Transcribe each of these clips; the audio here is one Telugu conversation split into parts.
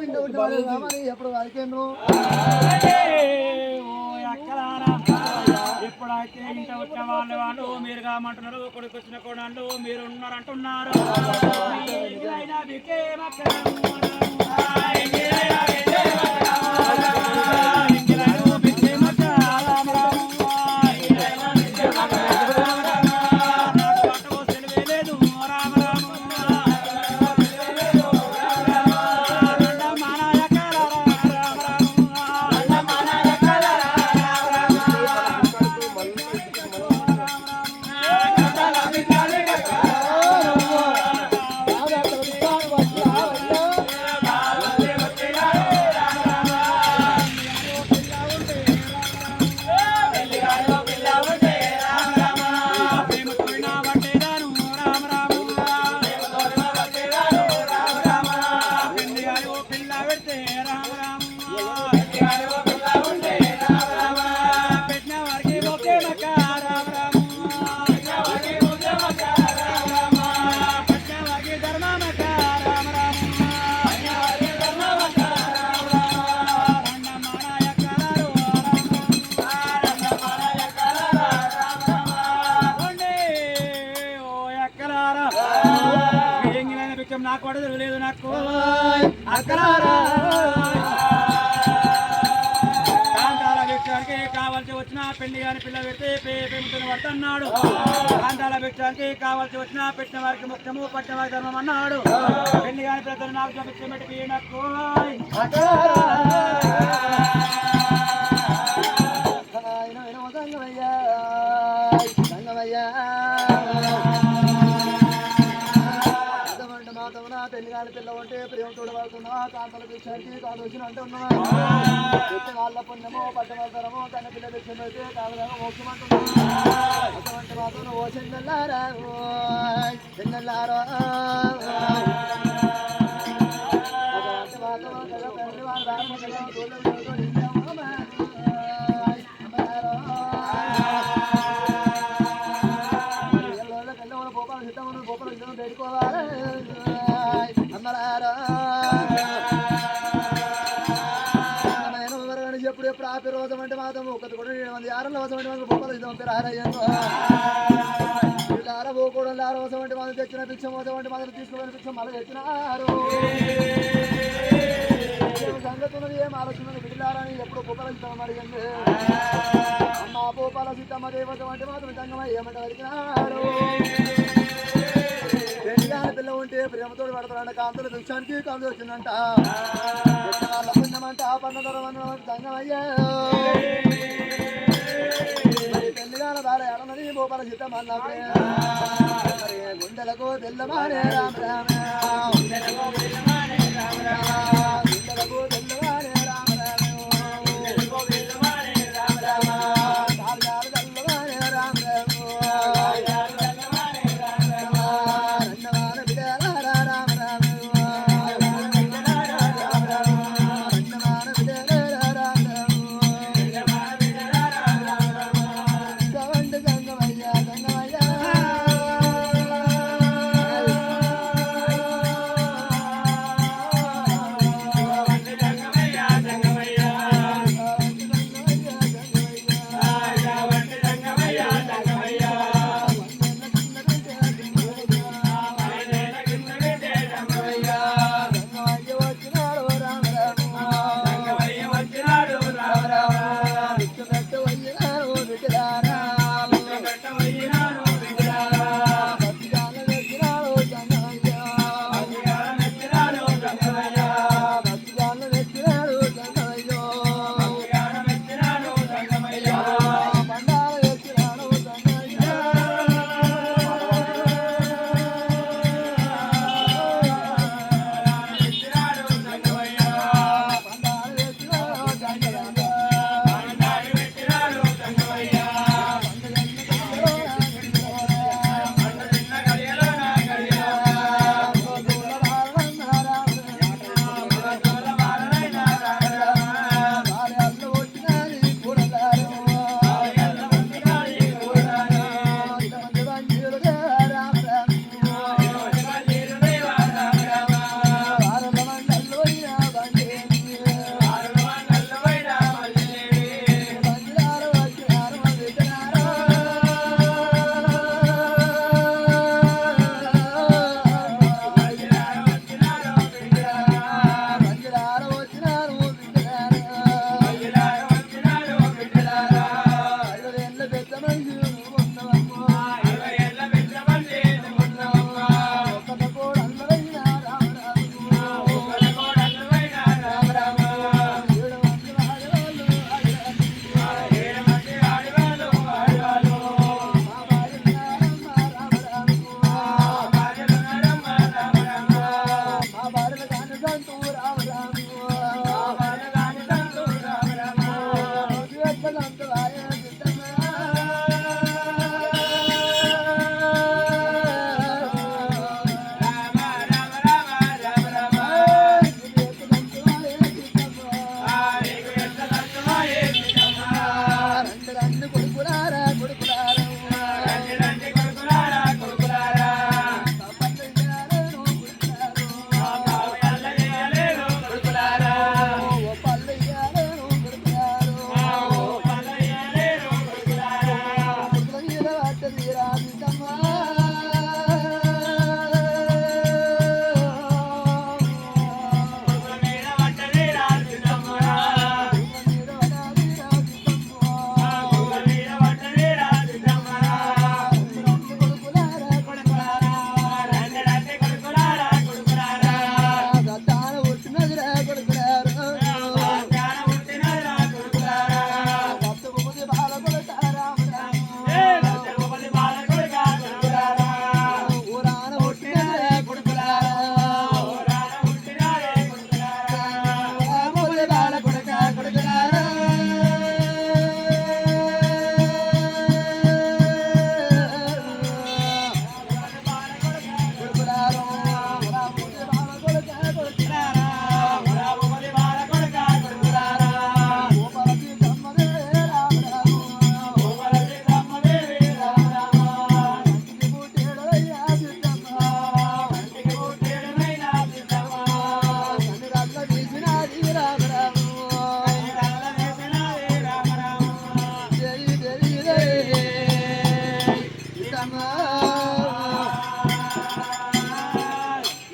ఎప్పుడు వారికేను ఎప్పుడైతే ఇంట వచ్చిన వాళ్ళు మీరు కామంటున్నారు కొడుకు వచ్చిన కోడళ్ళు మీరు ఉన్నారంటున్నారు నాకు కొడదు లేదు నాకు కాంతాల భిక్షానికి కావాల్సి వచ్చిన పెళ్లి కాని పిల్ల పెడితే పేముతుని పడుతున్నాడు కాంతాల భిక్షానికి కావాల్సి వచ్చిన పెట్టిన వారికి ముఖ్యము పట్టిన వారి ధర్మం అన్నాడు పెళ్లి కాని పిల్లలు నాకు భిక్షం పెట్టి నాకు పెళ్లిగాని పిల్ల ఉంటే ప్రేమతోడు వాడుతున్నా కాంతల భిక్షానికి కాదు వచ్చిన అంటే ఉన్నా వాళ్ళ పుణ్యమో పట్టమతరమో కన్న పిల్ల భిక్షం అయితే కాలుగా మోక్షం అంటున్నా అటువంటి మాత్రం ఓ చెల్లెల్లారా చెల్లెల్లారా అటువంటి మాత్రం పెళ్లి వాళ్ళు ఎప్పుడు ఎప్పుడు ఆపే రోజు అంటే మాత్రం ఒకటి కూడా 7 ఆరుల రోజు అంటే మాత్రం బొమ్మలు ఇద్దాం ఆర పోకూడదు 6 రోజు అంటే మాత్రం తెచ్చిన భిక్ష మోసం అంటే మాత్రం తీసుకుని భిక్ష మళ్ళీ తెచ్చినారు సంగతి ఉన్నది ఏం ఆలోచన బిడ్డలారని ఎప్పుడు బొమ్మలు ఇద్దాం అడిగింది అమ్మ భూపాల సీతమ్మ దేవత అంటే మాత్రం సంగమ ఏమంటే అడిగినారు పిల్ల ఉంటే ప్రేమతో పడతారంట కాంతల భిక్షానికి కాంతి వచ్చిందంట వాళ్ళ పుణ్యమంట పన్నదరం సంగమయ్యా పెళ్లిగాల బాల ఎడమని భూపాల సీతమ్మ గుండెలకు తెల్లమానే రామ రామ గుండెలకు తెల్లమానే రామ రామ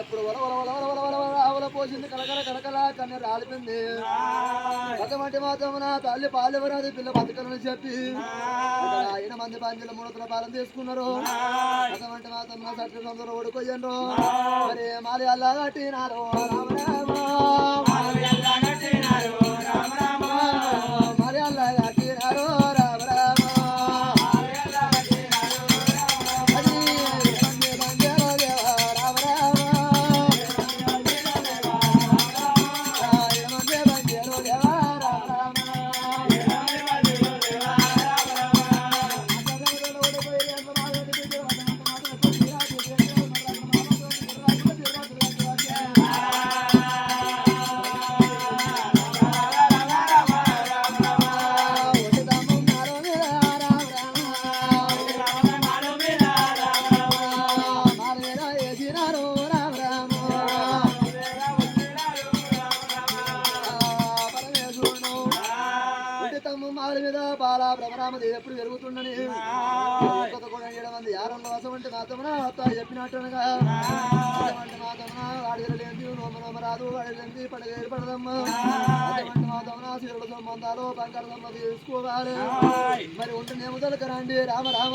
ఎప్పుడు ఆవుల పోసింది కలకల కలకల కన్ను రాలిపోయింది. అటువంటి మాత్రం నా తల్లి పాలెవరాది పిల్ల బతకలని చెప్పి ఆయన మంది పంచుల మూడతుల పాలన తీసుకున్నారు. అటువంటి మాత్రం నా సట్లు సందరూ ఓడిపోయారు. మరి మాలి అల్లా కట్టినారు రామ రామ మరి అల్లా కట్టినారు రామ రామ బాలా బ్రహ్మరామదేవి ఎప్పుడు జరుగుతుండని కూడా 7 మంది యారంలో వసవంటి మాతమున చెప్పినట్టుగా అటువంటి మాతమున వాడిలేంది నోమరాదు వాడిలేంది పండుగ ఏర్పడదమ్మా. అటువంటి మాతమున సీరుల సంబంధాలు బంగారు తీసుకోవాలి. మరి ఉంటేనే మొదలుకరండి రామ రామ